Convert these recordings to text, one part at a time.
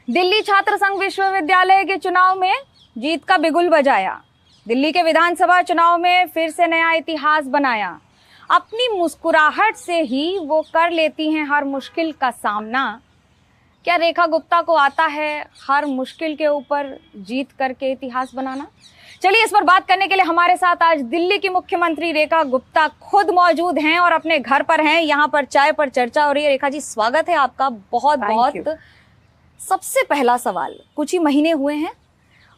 दिल्ली छात्र संघ विश्वविद्यालय के चुनाव में जीत का बिगुल बजाया। दिल्ली के विधानसभा चुनाव में फिर से नया इतिहास बनाया। अपनी मुस्कुराहट से ही वो कर लेती हैं हर मुश्किल का सामना। क्या रेखा गुप्ता को आता है हर मुश्किल के ऊपर जीत करके इतिहास बनाना? चलिए, इस पर बात करने के लिए हमारे साथ आज दिल्ली की मुख्यमंत्री रेखा गुप्ता खुद मौजूद हैं और अपने घर पर हैं। यहाँ पर चाय पर चर्चा हो रही है। रेखा जी, स्वागत है आपका बहुत बहुत। सबसे पहला सवाल, कुछ ही महीने हुए हैं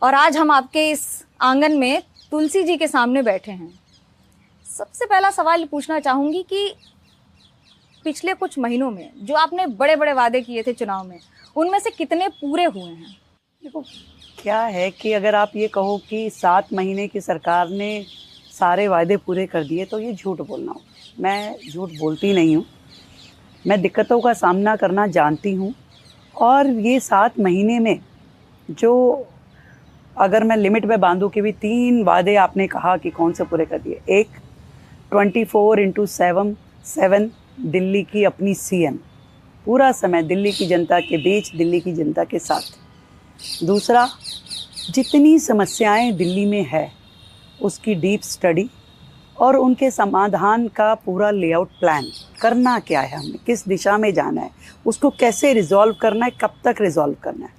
और आज हम आपके इस आंगन में तुलसी जी के सामने बैठे हैं। सबसे पहला सवाल पूछना चाहूंगी कि पिछले कुछ महीनों में जो आपने बड़े बड़े वादे किए थे चुनाव में, उनमें से कितने पूरे हुए हैं? देखो, क्या है कि अगर आप ये कहो कि 7 महीने की सरकार ने सारे वादे पूरे कर दिए तो ये झूठ बोलना हो। मैं झूठ बोलती नहीं हूँ। मैं दिक्कतों का सामना करना जानती हूँ और ये 7 महीने में जो, अगर मैं लिमिट में बांधूँ कि भी 3 वादे आपने कहा कि कौन से पूरे कर दिए। एक, 24/7 दिल्ली की अपनी सीएम, पूरा समय दिल्ली की जनता के बीच, दिल्ली की जनता के साथ। दूसरा, जितनी समस्याएं दिल्ली में है उसकी डीप स्टडी और उनके समाधान का पूरा लेआउट प्लान, करना क्या है, हमें किस दिशा में जाना है, उसको कैसे रिजॉल्व करना है, कब तक रिजॉल्व करना है।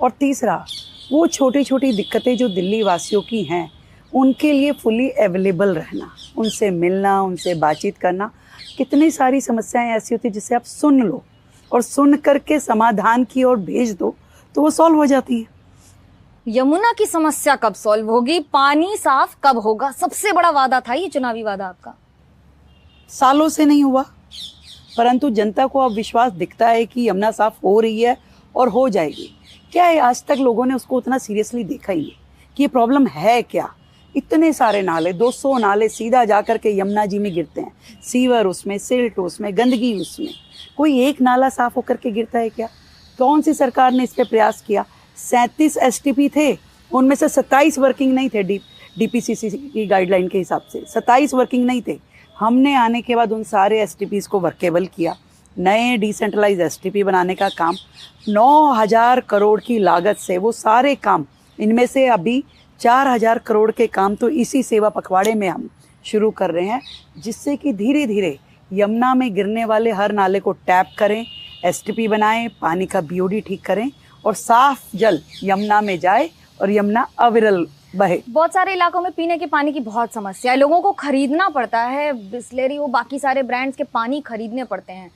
और तीसरा, वो छोटी छोटी दिक्कतें जो दिल्ली वासियों की हैं उनके लिए फुली अवेलेबल रहना, उनसे मिलना, उनसे बातचीत करना। कितनी सारी समस्याएं ऐसी होती जिसे आप सुन लो और सुन करके समाधान की ओर भेज दो तो वो सॉल्व हो जाती है। यमुना की समस्या कब सॉल्व होगी? पानी साफ कब होगा? सबसे बड़ा वादा था ये चुनावी वादा आपका। सालों से नहीं हुआ, परंतु जनता को अब विश्वास दिखता है कि यमुना साफ हो रही है और हो जाएगी। क्या है, आज तक लोगों ने उसको उतना सीरियसली देखा ही है कि ये प्रॉब्लम है क्या। इतने सारे नाले, 200 नाले सीधा जाकर के यमुना जी में गिरते हैं। सीवर उसमें, सिल्ट उसमें, गंदगी उसमें। कोई एक नाला साफ होकर के गिरता है क्या? कौन सी सरकार ने इस पे प्रयास किया? 37 एसटीपी थे, उनमें से 27 वर्किंग नहीं थे। डीपीसीसी की गाइडलाइन के हिसाब से 27 वर्किंग नहीं थे। हमने आने के बाद उन सारे एसटीपीज को वर्केबल किया। नए डिसेंट्रलाइज एसटीपी बनाने का काम, 9,000 करोड़ की लागत से वो सारे काम, इनमें से अभी 4,000 करोड़ के काम तो इसी सेवा पखवाड़े में हम शुरू कर रहे हैं, जिससे कि धीरे धीरे यमुना में गिरने वाले हर नाले को टैप करें, एसटीपी बनाएं, पानी का बीओडी ठीक करें और साफ जल यमुना में जाए और यमुना अविरल बहे। बहुत सारे इलाकों में पीने के पानी की बहुत समस्या है। लोगों को खरीदना पड़ता है, बिस्लेरी वो बाकी सारे ब्रांड्स के पानी खरीदने पड़ते हैं।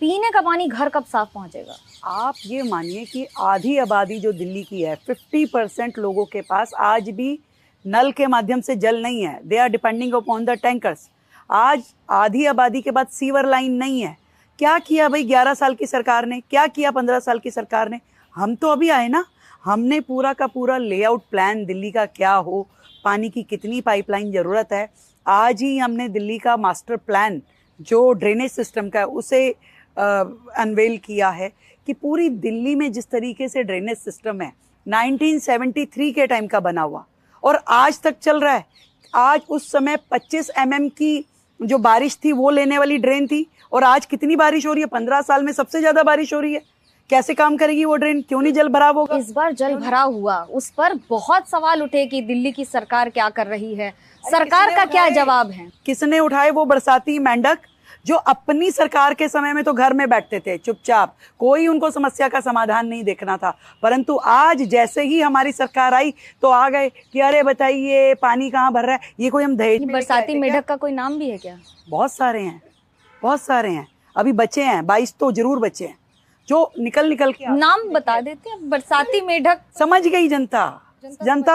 पीने का पानी घर कब साफ पहुंचेगा? आप ये मानिए कि आधी आबादी जो दिल्ली की है, 50% लोगों के पास आज भी नल के माध्यम से जल नहीं है। They are depending upon the tankers. आज आधी आबादी के पास सीवर लाइन नहीं है। क्या किया भाई 11 साल की सरकार ने? क्या किया 15 साल की सरकार ने? हम तो अभी आए ना। हमने पूरा का पूरा लेआउट प्लान दिल्ली का क्या हो, पानी की कितनी पाइपलाइन ज़रूरत है। आज ही हमने दिल्ली का मास्टर प्लान जो ड्रेनेज सिस्टम का है उसे अनवेल किया है कि पूरी दिल्ली में जिस तरीके से ड्रेनेज सिस्टम है 1973 के टाइम का बना हुआ और आज तक चल रहा है। आज उस समय 25 mm की जो बारिश थी वो लेने वाली ड्रेन थी और आज कितनी बारिश हो रही है? 15 साल में सबसे ज्यादा बारिश हो रही है। कैसे काम करेगी वो ड्रेन? क्यों नहीं जल भराव होगा? इस बार जल भराव हुआ, उस पर बहुत सवाल उठे कि दिल्ली की सरकार क्या कर रही है। सरकार का क्या जवाब है? किसने उठाए? वो बरसाती मेंढक जो अपनी सरकार के समय में तो घर में बैठते थे चुपचाप, कोई उनको समस्या का समाधान नहीं देखना था। परंतु आज जैसे ही हमारी सरकार आई तो आ गए कि अरे बताइए पानी कहाँ भर रहा है। ये कोई हम दहेज में बरसाती मेढक का कोई नाम भी है क्या? बहुत सारे हैं, बहुत सारे हैं। अभी बच्चे हैं 22 तो जरूर बच्चे हैं जो निकल के नाम बता देते हैं। बरसाती मेढक समझ गई जनता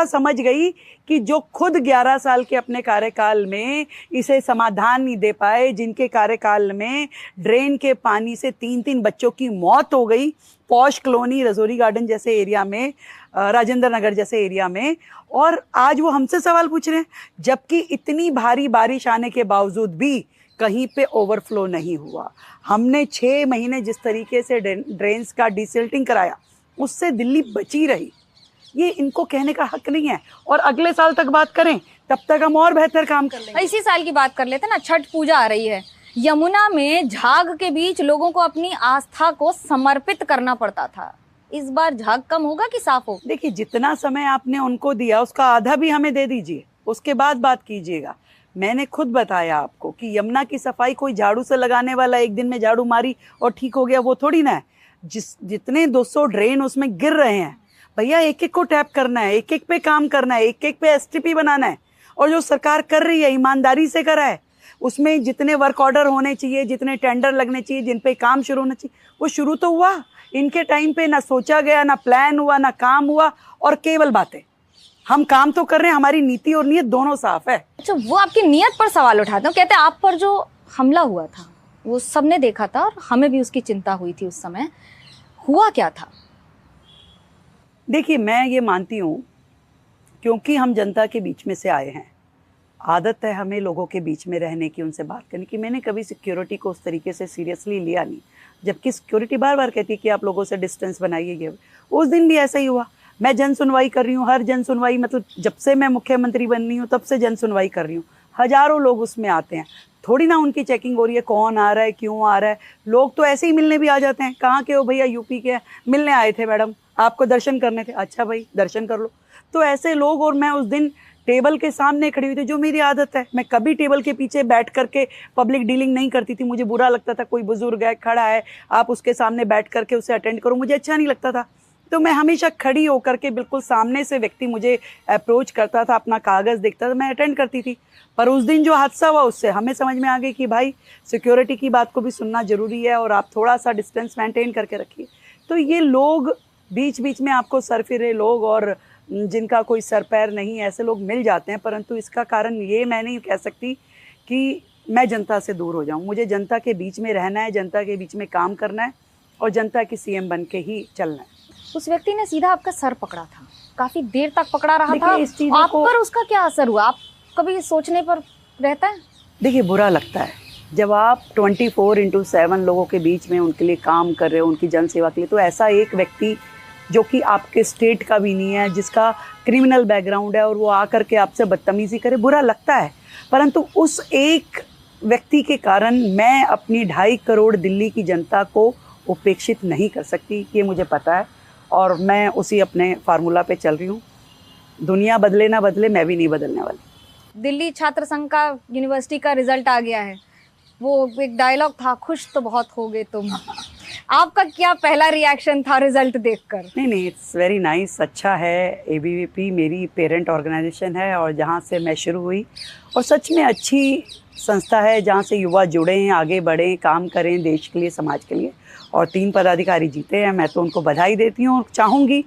समझ गई कि जो खुद 11 साल के अपने कार्यकाल में इसे समाधान नहीं दे पाए, जिनके कार्यकाल में ड्रेन के पानी से 3-3 बच्चों की मौत हो गई, पॉश कॉलोनी, रजौरी गार्डन जैसे एरिया में, राजेंद्र नगर जैसे एरिया में, और आज वो हमसे सवाल पूछ रहे हैं, जबकि इतनी भारी बारिश आने के बावजूद भी कहीं पे ओवरफ्लो नहीं हुआ। हमने 6 महीने जिस तरीके से ड्रेन्स का डिसिल्टिंग कराया उससे दिल्ली बची रही। ये इनको कहने का हक नहीं है। और अगले साल तक बात करें तब तक हम और बेहतर काम कर लेंगे। इसी साल की बात कर लेते ना, छठ पूजा आ रही है। यमुना में झाग के बीच लोगों को अपनी आस्था को समर्पित करना पड़ता था। इस बार झाग कम होगा कि साफ हो? देखिए, जितना समय आपने उनको दिया उसका आधा भी हमें दे दीजिए, उसके बाद बात कीजिएगा। मैंने खुद बताया आपको कि यमुना की सफाई कोई झाड़ू से लगाने वाला एक दिन में झाड़ू मारी और ठीक हो गया, वो थोड़ी ना है। जितने 200 ड्रेन उसमें गिर रहे हैं भैया, एक एक को टैप करना है, एक एक पे काम करना है, एक एक पे एसटीपी बनाना है। और जो सरकार कर रही है ईमानदारी से करा है, उसमें जितने वर्क ऑर्डर होने चाहिए, जितने टेंडर लगने चाहिए, जिन पे काम शुरू होना चाहिए, वो शुरू तो हुआ। इनके टाइम पे ना सोचा गया, ना प्लान हुआ, ना काम हुआ, और केवल बातें। हम काम तो कर रहे हैं, हमारी नीति और नीयत दोनों साफ है। अच्छा, वो आपकी नीयत पर सवाल उठाते हैं। कहते हैं आप पर जो हमला हुआ था वो सबने देखा था और हमें भी उसकी चिंता हुई थी। उस समय हुआ क्या था? देखिए, मैं ये मानती हूँ, क्योंकि हम जनता के बीच में से आए हैं, आदत है हमें लोगों के बीच में रहने की, उनसे बात करने की। मैंने कभी सिक्योरिटी को उस तरीके से सीरियसली लिया नहीं, जबकि सिक्योरिटी बार बार कहती है कि आप लोगों से डिस्टेंस बनाइए। ये उस दिन भी ऐसा ही हुआ। मैं जन सुनवाई कर रही हूँ, हर जन सुनवाई, मतलब जब से मैं मुख्यमंत्री बन रही हूँ तब से जन सुनवाई कर रही हूँ। हजारों लोग उसमें आते हैं, थोड़ी ना उनकी चेकिंग हो रही है, कौन आ रहा है, क्यों आ रहा है। लोग तो ऐसे ही मिलने भी आ जाते हैं। कहाँ के हो भैया? यूपी के। मिलने आए थे मैडम, आपको दर्शन करने थे। अच्छा भाई, दर्शन कर लो। तो ऐसे लोग, और मैं उस दिन टेबल के सामने खड़ी हुई थी, जो मेरी आदत है। मैं कभी टेबल के पीछे बैठ करके पब्लिक डीलिंग नहीं करती थी। मुझे बुरा लगता था, कोई बुजुर्ग है, खड़ा है, आप उसके सामने बैठ करके उसे अटेंड करो, मुझे अच्छा नहीं लगता था। तो मैं हमेशा खड़ी होकर के, बिल्कुल सामने से व्यक्ति मुझे अप्रोच करता था, अपना कागज़ देखता था, मैं अटेंड करती थी। पर उस दिन जो हादसा हुआ, उससे हमें समझ में आ गई कि भाई, सिक्योरिटी की बात को भी सुनना ज़रूरी है, और आप थोड़ा सा डिस्टेंस मेंटेन करके रखिए। तो ये लोग बीच बीच में आपको सरफिरे लोग, और जिनका कोई सर पैर नहीं, ऐसे लोग मिल जाते हैं। परंतु इसका कारण ये मैं नहीं कह सकती कि मैं जनता से दूर हो जाऊं। मुझे जनता के बीच में रहना है, जनता के बीच में काम करना है, और जनता की सीएम बन के ही चलना है। उस व्यक्ति ने सीधा आपका सर पकड़ा था, काफी देर तक पकड़ा रहा था। इस चीज़ आप को, पर उसका क्या असर हुआ? आप कभी सोचने पर रहता है? देखिए, बुरा लगता है जब आप 24/7 लोगों के बीच में उनके लिए काम कर रहे हो, उनकी जन सेवा के लिए। तो ऐसा एक व्यक्ति जो कि आपके स्टेट का भी नहीं है, जिसका क्रिमिनल बैकग्राउंड है, और वो आकर के आपसे बदतमीजी करे, बुरा लगता है। परंतु उस एक व्यक्ति के कारण मैं अपनी 2.5 करोड़ दिल्ली की जनता को उपेक्षित नहीं कर सकती, ये मुझे पता है। और मैं उसी अपने फार्मूला पे चल रही हूँ। दुनिया बदले ना बदले, मैं भी नहीं बदलने वाली। दिल्ली छात्र संघ का यूनिवर्सिटी का रिजल्ट आ गया है। वो एक डायलॉग था, खुश तो बहुत हो गए तुम। आपका क्या पहला रिएक्शन था रिजल्ट देखकर? नहीं, इट्स वेरी नाइस, अच्छा है। एबीवीपी मेरी पेरेंट ऑर्गेनाइजेशन है, और जहाँ से मैं शुरू हुई, और सच में अच्छी संस्था है, जहाँ से युवा जुड़े हैं, आगे बढ़ें, काम करें देश के लिए, समाज के लिए। और 3 पदाधिकारी जीते हैं, मैं तो उनको बधाई देती हूँ, और चाहूँगी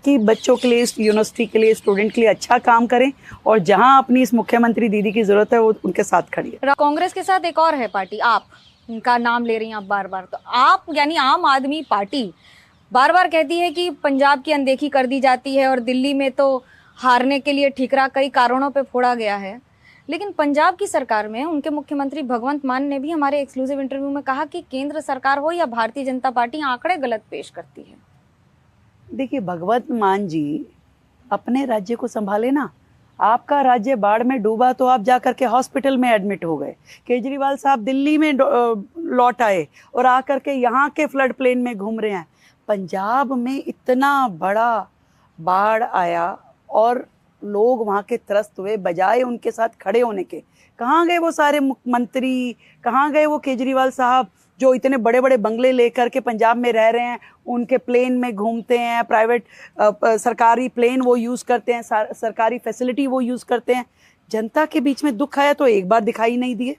कि बच्चों के लिए, यूनिवर्सिटी के लिए, स्टूडेंट के लिए अच्छा काम करें, और जहाँ अपनी इस मुख्यमंत्री दीदी की ज़रूरत है, वो उनके साथ खड़ी है। कांग्रेस के साथ एक और है पार्टी, आप उनका नाम ले रही हैं आप बार बार। तो आप, यानी आम आदमी पार्टी, बार बार कहती है कि पंजाब की अनदेखी कर दी जाती है, और दिल्ली में तो हारने के लिए ठिकरा कई कारणों पे फोड़ा गया है। लेकिन पंजाब की सरकार में उनके मुख्यमंत्री भगवंत मान ने भी हमारे एक्सक्लूसिव इंटरव्यू में कहा कि केंद्र सरकार हो या भारतीय जनता पार्टी, आंकड़े गलत पेश करती है। देखिए, भगवंत मान जी अपने राज्य को संभाले ना। आपका राज्य बाढ़ में डूबा तो आप जाकर के हॉस्पिटल में एडमिट हो गए। केजरीवाल साहब दिल्ली में लौट आए, और आकर के यहाँ के फ्लड प्लेन में घूम रहे हैं। पंजाब में इतना बड़ा बाढ़ आया, और लोग वहाँ के त्रस्त हुए, बजाय उनके साथ खड़े होने के। कहाँ गए वो सारे मंत्री? कहाँ गए वो केजरीवाल साहब, जो इतने बड़े बड़े बंगले लेकर के पंजाब में रह रहे हैं, उनके प्लेन में घूमते हैं, प्राइवेट सरकारी प्लेन वो यूज़ करते हैं, सरकारी फैसिलिटी वो यूज़ करते हैं। जनता के बीच में दुख आया तो एक बार दिखाई नहीं दिए,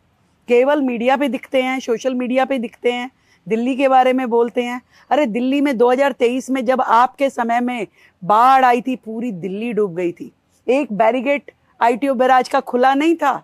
केवल मीडिया पे दिखते हैं, सोशल मीडिया पे दिखते हैं, दिल्ली के बारे में बोलते हैं। अरे दिल्ली में 2023 में जब आपके समय में बाढ़ आई थी, पूरी दिल्ली डूब गई थी। एक बैरिगेट आईटीओ बैराज का खुला नहीं था,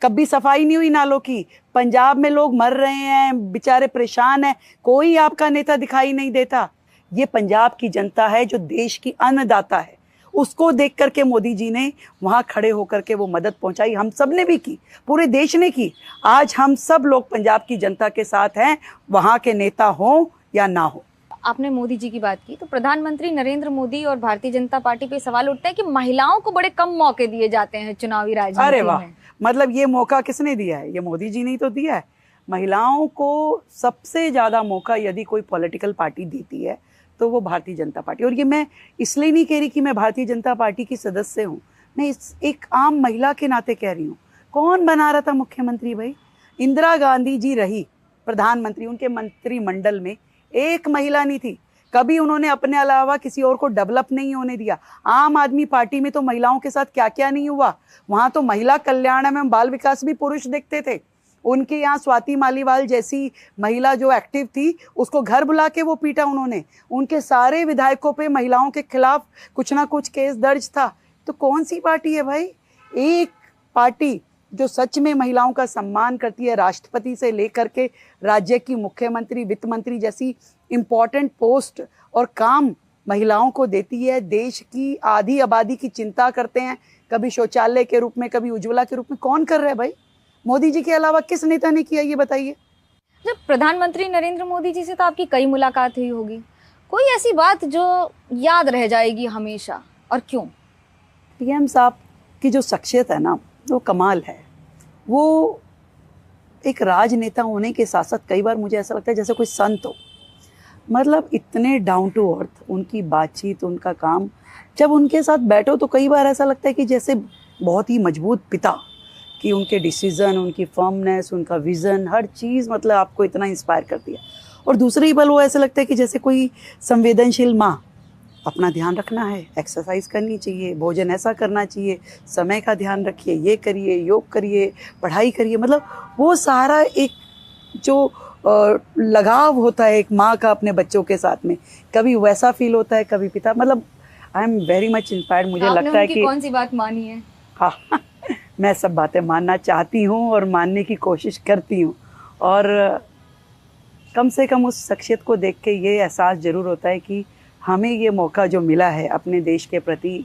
कभी सफाई नहीं हुई नालों की। पंजाब में लोग मर रहे हैं, बेचारे परेशान हैं, कोई आपका नेता दिखाई नहीं देता। ये पंजाब की जनता है जो देश की अन्नदाता है, उसको देख करके मोदी जी ने वहाँ खड़े होकर के वो मदद पहुंचाई। हम सब ने भी की, पूरे देश ने की। आज हम सब लोग पंजाब की जनता के साथ हैं, वहाँ के नेता हों या ना हो। आपने मोदी जी की बात की, तो प्रधानमंत्री नरेंद्र मोदी और भारतीय जनता पार्टी पे सवाल उठता है कि महिलाओं को बड़े कम मौके दिए जाते हैं चुनावी राजनीति में। अरे वाह, मतलब ये मौका किसने दिया है? ये मोदी जी ने तो दिया है। महिलाओं को सबसे ज़्यादा मौका यदि कोई पॉलिटिकल पार्टी देती है तो वो भारतीय जनता पार्टी। और ये मैं इसलिए नहीं कह रही कि मैं भारतीय जनता पार्टी की सदस्य हूँ, मैं एक आम महिला के नाते कह रही हूँ। कौन बना रहा था मुख्यमंत्री भाई? इंदिरा गांधी जी रही प्रधानमंत्री, उनके मंत्रिमंडल में एक महिला नहीं थी। कभी उन्होंने अपने अलावा किसी और को डेवलप नहीं होने दिया। आम आदमी पार्टी में तो महिलाओं के साथ क्या क्या नहीं हुआ। वहां तो महिला कल्याण एवं बाल विकास भी पुरुष देखते थे। उनके यहाँ स्वाति मालीवाल जैसी महिला जो एक्टिव थी, उसको घर बुला के वो पीटा उन्होंने। उनके सारे विधायकों पे महिलाओं के खिलाफ कुछ ना कुछ केस दर्ज था। तो कौन सी पार्टी है भाई? एक पार्टी जो सच में महिलाओं का सम्मान करती है, राष्ट्रपति से लेकर के राज्य की मुख्यमंत्री, वित्त मंत्री जैसी इंपॉर्टेंट पोस्ट और काम महिलाओं को देती है। देश की आधी आबादी की चिंता करते हैं, कभी शौचालय के रूप में, कभी उज्ज्वला के रूप में। कौन कर रहा है भाई? मोदी जी के अलावा किस नेता ने किया, ये बताइए। जब प्रधानमंत्री नरेंद्र मोदी जी से तो आपकी कई मुलाकात हुई होगी, कोई ऐसी बात जो याद रह जाएगी हमेशा, और क्यों? पीएम साहब की जो शख्सियत है ना, वो कमाल है। वो एक राजनेता होने के साथ साथ कई बार मुझे ऐसा लगता है जैसे कोई संत हो। मतलब इतने डाउन टू अर्थ, उनकी बातचीत, उनका काम, जब उनके साथ बैठो तो कई बार ऐसा लगता है कि जैसे बहुत ही मजबूत पिता, कि उनके डिसीजन, उनकी फर्मनेस, उनका विज़न, हर चीज़ मतलब आपको इतना इंस्पायर करती है। और दूसरे ही पल वो ऐसा लगता है कि जैसे कोई संवेदनशील माँ। अपना ध्यान रखना है, एक्सरसाइज करनी चाहिए, भोजन ऐसा करना चाहिए, समय का ध्यान रखिए, ये करिए, योग करिए, पढ़ाई करिए। मतलब वो सारा एक जो लगाव होता है एक माँ का अपने बच्चों के साथ में, कभी वैसा फील होता है, कभी पिता। मतलब I am very much inspired. मुझे लगता है कि कौन सी बात मानी है? हाँ मैं सब बातें मानना चाहती हूँ और मानने की कोशिश करती हूँ। और कम से कम उस शख्सियत को देख के ये एहसास ज़रूर होता है कि हमें ये मौका जो मिला है अपने देश के प्रति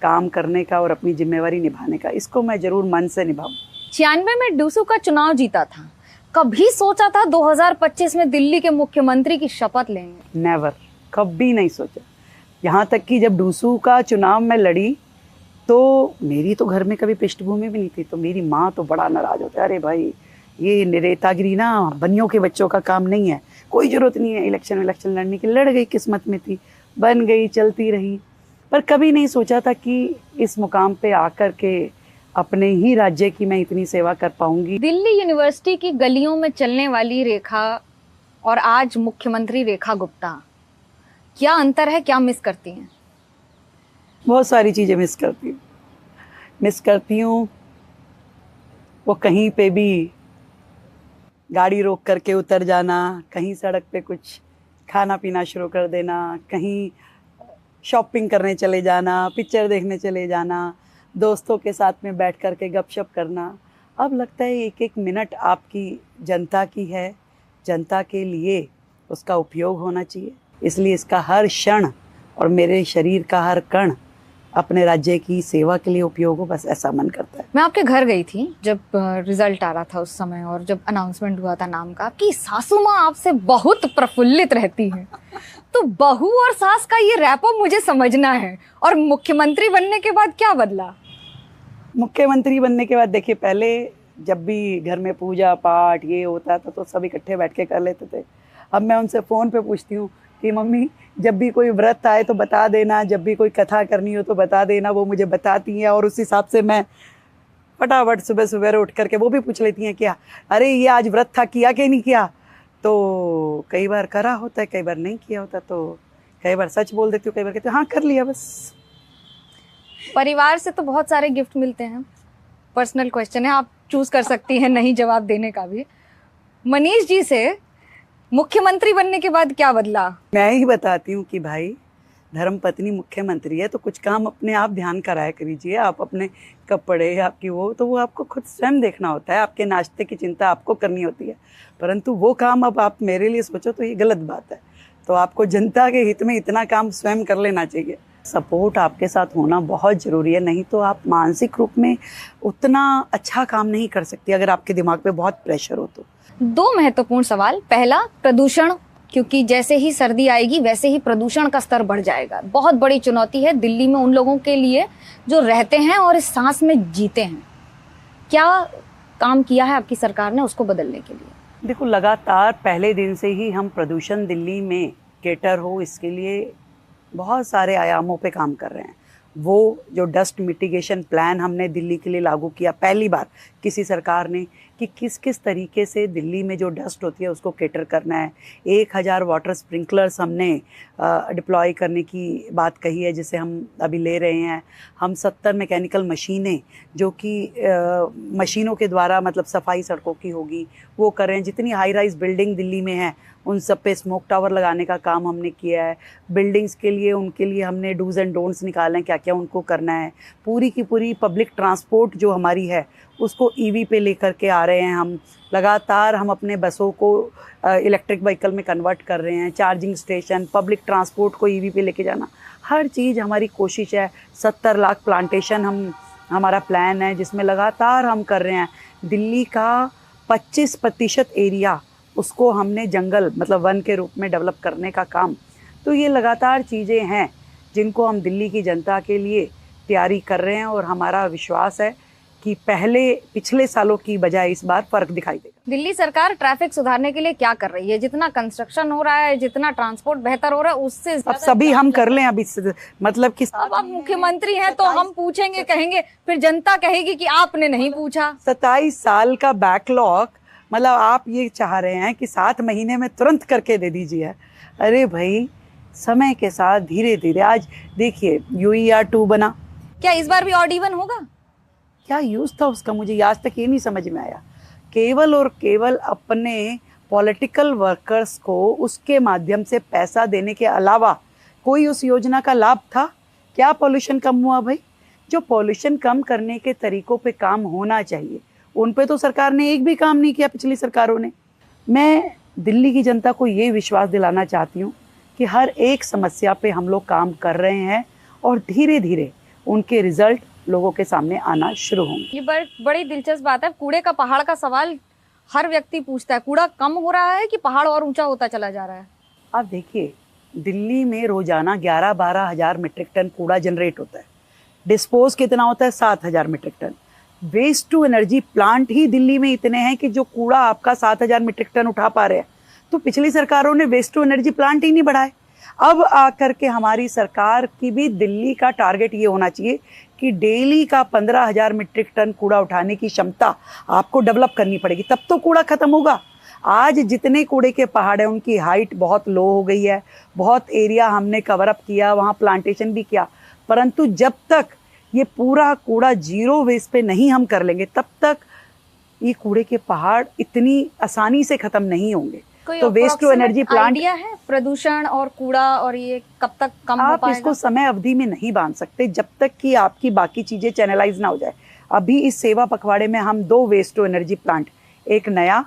काम करने का और अपनी जिम्मेवारी निभाने का, इसको मैं ज़रूर मन से निभाऊँ। 96 में डूसू का चुनाव जीता था, कभी सोचा था 2025 में दिल्ली के मुख्यमंत्री की शपथ लेंगे? नेवर, कभी नहीं सोचा। यहाँ तक कि जब डूसू का चुनाव में लड़ी तो मेरी तो घर में कभी पृष्ठभूमि भी नहीं थी। तो मेरी माँ तो बड़ा नाराज़ होता है, अरे भाई ये नेतागिरी ना बनियों के बच्चों का काम नहीं है, कोई ज़रूरत नहीं है इलेक्शन लड़ने की। लड़ गई, किस्मत में थी, बन गई, चलती रही। पर कभी नहीं सोचा था कि इस मुकाम पे आकर के अपने ही राज्य की मैं इतनी सेवा कर पाऊंगी। दिल्ली यूनिवर्सिटी की गलियों में चलने वाली रेखा और आज मुख्यमंत्री रेखा गुप्ता, क्या अंतर है? क्या मिस करती हैं? बहुत सारी चीज़ें मिस करती हूँ। वो कहीं पे भी गाड़ी रोक करके उतर जाना, कहीं सड़क पे कुछ खाना पीना शुरू कर देना, कहीं शॉपिंग करने चले जाना, पिक्चर देखने चले जाना, दोस्तों के साथ में बैठ कर के गपशप करना। अब लगता है एक एक मिनट आपकी जनता की है, जनता के लिए उसका उपयोग होना चाहिए। इसलिए इसका हर क्षण और मेरे शरीर का हर कण अपने राज्य की सेवा के लिए उपयोग हो, बस ऐसा मन करता है। मैं आपके घर गई थी जब रिजल्ट आ रहा था उस समय, और जब अनाउंसमेंट हुआ था नाम का, आपकी सासू माँ आपसे बहुत प्रफुल्लित रहती हैं। तो बहू और सास का ये रैपो मुझे समझना है। और मुख्यमंत्री बनने के बाद क्या बदला? मुख्यमंत्री बनने के बाद देखिए, पहले जब भी घर में पूजा पाठ ये होता था तो सब इकट्ठे बैठ के कर लेते थे। अब मैं उनसे फ़ोन पे पूछती हूँ कि मम्मी जब भी कोई व्रत आए तो बता देना, जब भी कोई कथा करनी हो तो बता देना। वो मुझे बताती हैं और उस हिसाब से मैं फटाफट सुबह सुबह उठ करके वो भी पूछ लेती हैं क्या, अरे ये आज व्रत था, किया कि नहीं किया। तो कई बार करा होता है, कई बार नहीं किया होता। तो कई बार सच बोल देती हूँ, कई बार कहती हूँ हाँ कर लिया बस। परिवार से तो बहुत सारे गिफ्ट मिलते हैं। पर्सनल क्वेश्चन है, आप चूज कर सकती हैं नहीं जवाब देने का भी। मनीष जी से मुख्यमंत्री बनने के बाद क्या बदला? मैं ही बताती हूँ कि भाई धर्मपत्नी मुख्यमंत्री है तो कुछ काम अपने आप ध्यान कराया करिए। आप अपने कपड़े, आपकी वो आपको खुद स्वयं देखना होता है। आपके नाश्ते की चिंता आपको करनी होती है, परंतु वो काम अब आप मेरे लिए सोचो तो ये गलत बात है। तो आपको जनता के हित में इतना काम स्वयं कर लेना चाहिए। सपोर्ट आपके साथ होना बहुत ज़रूरी है, नहीं तो आप मानसिक रूप में उतना अच्छा काम नहीं कर सकती अगर आपके दिमाग पे बहुत प्रेशर हो तो। 2 महत्वपूर्ण सवाल। पहला, प्रदूषण, क्योंकि जैसे ही सर्दी आएगी वैसे ही प्रदूषण का स्तर बढ़ जाएगा। बहुत बड़ी चुनौती है दिल्ली में उन लोगों के लिए जो रहते हैं और इस सांस में जीते हैं। क्या काम किया है आपकी सरकार ने उसको बदलने के लिए? देखो, लगातार पहले दिन से ही हम प्रदूषण दिल्ली में केटर हो, इसके लिए बहुत सारे आयामों पे काम कर रहे हैं। वो जो डस्ट मिटिगेशन प्लान हमने दिल्ली के लिए लागू किया पहली बार किसी सरकार ने, कि किस किस तरीके से दिल्ली में जो डस्ट होती है उसको केटर करना है। 1000 वाटर स्प्रिंकलर्स हमने डिप्लॉय करने की बात कही है, जिसे हम अभी ले रहे हैं। हम 70 मैकेनिकल मशीनें, जो कि मशीनों के द्वारा मतलब सफाई सड़कों की होगी, वो कर रहे हैं। जितनी हाई राइज बिल्डिंग दिल्ली में है उन सब पे स्मोक टावर लगाने का काम हमने किया है। बिल्डिंग्स के लिए, उनके लिए हमने डूज एंड डोंट्स निकाले हैं, क्या क्या उनको करना है। पूरी की पूरी पब्लिक ट्रांसपोर्ट जो हमारी है उसको ईवी पे लेकर के आ रहे हैं हम। लगातार हम अपने बसों को इलेक्ट्रिक व्हीकल में कन्वर्ट कर रहे हैं। चार्जिंग स्टेशन, पब्लिक ट्रांसपोर्ट को ईवी पे लेके जाना, हर चीज़ हमारी कोशिश है। 70 लाख प्लांटेशन हमारा प्लान है, जिसमें लगातार हम कर रहे हैं। दिल्ली का 25% एरिया उसको हमने जंगल मतलब वन के रूप में डेवलप करने का काम। तो ये लगातार चीज़ें हैं जिनको हम दिल्ली की जनता के लिए तैयारी कर रहे हैं, और हमारा विश्वास है कि पिछले सालों की बजाय इस बार फर्क दिखाई देगा। दिल्ली सरकार ट्रैफिक सुधारने के लिए क्या कर रही है? जितना कंस्ट्रक्शन हो रहा है, जितना ट्रांसपोर्ट बेहतर हो रहा है, उससे अब ज्यादा सभी हम कर लें अभी, मतलब कि अब आप मुख्यमंत्री हैं तो हम पूछेंगे, कहेंगे, फिर जनता कहेगी कि आपने नहीं पूछा। 27 साल का बैकलॉग, मतलब आप ये चाह रहे हैं कि 7 महीने में तुरंत करके दे दीजिए। अरे भाई, समय के साथ धीरे धीरे, आज देखिए UER 2 बना, क्या इस बार भी ऑड इवन होगा? क्या यूज था उसका, मुझे आज तक ये नहीं समझ में आया। केवल और केवल अपने पॉलिटिकल वर्कर्स को उसके माध्यम से पैसा देने के अलावा कोई उस योजना का लाभ था? क्या पॉल्यूशन कम हुआ भाई? जो पॉल्यूशन कम करने के तरीकों पे काम होना चाहिए, उन पे तो सरकार ने एक भी काम नहीं किया, पिछली सरकारों ने। मैं दिल्ली की जनता को ये विश्वास दिलाना चाहती हूँ कि हर एक समस्या पे हम लोग काम कर रहे हैं, और धीरे धीरे उनके रिजल्ट लोगों के सामने आना शुरू होंगे। ये बड़ी दिलचस्प बात है। कूड़े का पहाड़ का सवाल हर व्यक्ति पूछता है। कूड़ा कम हो रहा है कि पहाड़ और ऊंचा होता चला जा रहा है? आप देखिए, दिल्ली में रोजाना 11-12 हज़ार मीट्रिक टन कूड़ा जनरेट होता है। डिस्पोज कितना होता है? 7,000 metric ton. Waste to energy plant ही दिल्ली में इतने हैं कि जो कूड़ा आपका 7,000 मीट्रिक टन उठा पा रहे हैं। तो पिछली सरकारों ने वेस्ट टू एनर्जी प्लांट ही नहीं बढ़ाए। अब आकर के हमारी सरकार की भी दिल्ली का टारगेट ये होना चाहिए कि डेली का 15,000 मीट्रिक टन कूड़ा उठाने की क्षमता आपको डेवलप करनी पड़ेगी, तब तो कूड़ा खत्म होगा। आज जितने कूड़े के पहाड़ हैं उनकी हाइट बहुत लो हो गई है। बहुत एरिया हमने कवर अप किया, वहाँ प्लांटेशन भी किया, परंतु जब तक ये पूरा कूड़ा जीरो वेस्ट पे नहीं हम कर लेंगे, तब तक ये कूड़े के पहाड़ इतनी आसानी से खत्म नहीं होंगे। तो waste to energy plant idea है प्रदूषण और कूड़ा और ये कब तक कम हो पाएगा? आप इसको समय अवधि में नहीं बांध सकते जब तक कि आपकी बाकी चीजें चैनलाइज ना हो जाए। अभी इस सेवा पखवाड़े में हम 2 वेस्ट टू एनर्जी प्लांट, एक नया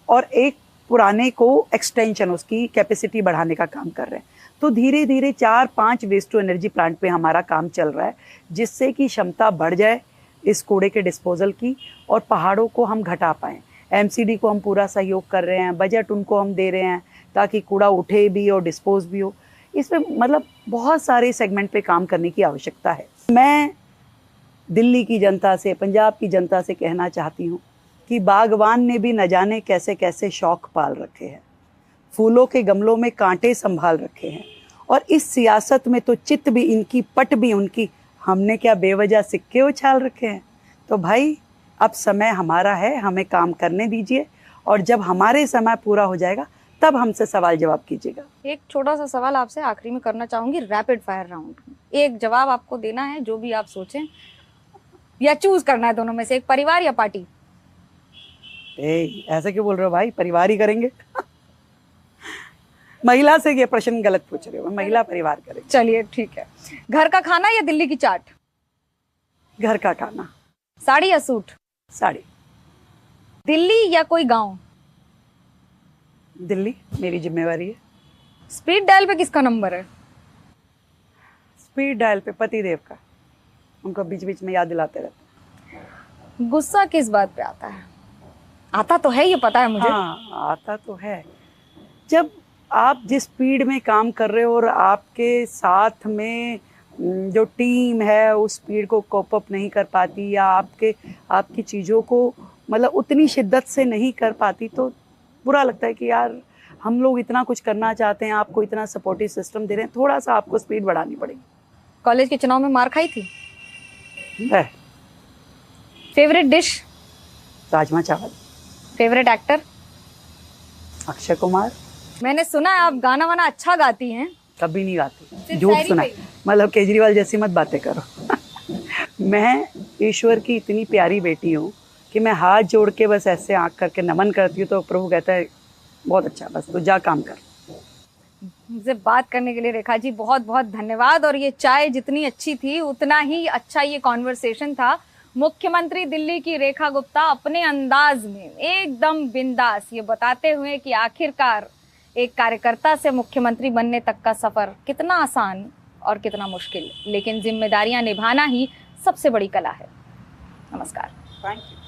और एक पुराने को एक्सटेंशन, उसकी कैपेसिटी बढ़ाने का काम कर रहे हैं। तो धीरे धीरे 4-5 वेस्ट टू एनर्जी प्लांट पे हमारा काम चल रहा है, जिससे कि क्षमता बढ़ जाए इस कूड़े के डिस्पोजल की, और पहाड़ों को हम घटा पाएँ। MCD को हम पूरा सहयोग कर रहे हैं, बजट उनको हम दे रहे हैं ताकि कूड़ा उठे भी और डिस्पोज भी हो। इसमें मतलब बहुत सारे सेगमेंट पे काम करने की आवश्यकता है। मैं दिल्ली की जनता से, पंजाब की जनता से कहना चाहती हूँ कि बागवान ने भी न जाने कैसे कैसे शौक पाल रखे हैं, फूलों के गमलों में कांटे संभाल रखे हैं, और इस सियासत में तो चित भी इनकी, पट भी उनकी, हमने क्या बेवजह सिक्के उछाल रखे हैं? तो भाई, अब समय हमारा है, हमें काम करने दीजिए, और जब हमारे समय पूरा हो जाएगा तब हमसे सवाल जवाब कीजिएगा। एक छोटा सा सवाल आपसे आखिरी में करना चाहूंगी, रैपिड फायर राउंड। एक जवाब आपको देना है, जो भी आप सोचें, या चूज करना है दोनों में से, एक परिवार या पार्टी। ऐसे क्यों बोल रहे हो भाई? परिवार ही करेंगे। महिला से ये प्रश्न गलत पूछ रहे हो, महिला परिवार करेंगे। चलिए ठीक है। घर का खाना या दिल्ली की चाट? घर का खाना। साड़ी या सूट? साड़ी। दिल्ली या कोई गांव? दिल्ली, मेरी जिम्मेवारी है। स्पीड डायल पे किसका नंबर है? स्पीड डायल पे पतिदेव का, उनको बीच बीच में याद दिलाते रहते। गुस्सा किस बात पे आता है? आता तो है, ये पता है मुझे। हाँ, आता तो है। जब आप जिस स्पीड में काम कर रहे हो और आपके साथ में जो टीम है उस स्पीड को कोप अप नहीं कर पाती, या आपकी चीज़ों को मतलब उतनी शिद्दत से नहीं कर पाती, तो बुरा लगता है कि यार हम लोग इतना कुछ करना चाहते हैं, आपको इतना सपोर्टिव सिस्टम दे रहे हैं, थोड़ा सा आपको स्पीड बढ़ानी पड़ेगी। कॉलेज के चुनाव में मार खाई थी? है। Favourite dish? Rajma chawal. Favourite actor? Akshay Kumar. मैंने सुना है आप गाना वाना अच्छा गाती हैं। कभी नहीं गाती, सिर्फ झूठ शायरी सुना पे है। मतलब केजरीवाल जैसी मत बातें करो। मैं ईश्वर की इतनी प्यारी बेटी हूँ कि मैं हाथ जोड़ के बस ऐसे आँख करके नमन करती हूँ तो प्रभु कहता है बहुत अच्छा, बस तो जा काम कर। मुझसे बात करने के लिए रेखा जी बहुत बहुत धन्यवाद। और ये चाय जितनी अच्छी थी उतना ही अच्छा ये कॉन्वर्सेशन था। मुख्यमंत्री दिल्ली की रेखा गुप्ता अपने अंदाज में एकदम बिंदास ये बताते हुए कि आखिरकार एक कार्यकर्ता से मुख्यमंत्री बनने तक का सफर कितना आसान और कितना मुश्किल, लेकिन जिम्मेदारियां निभाना ही सबसे बड़ी कला है। नमस्कार। Thank you.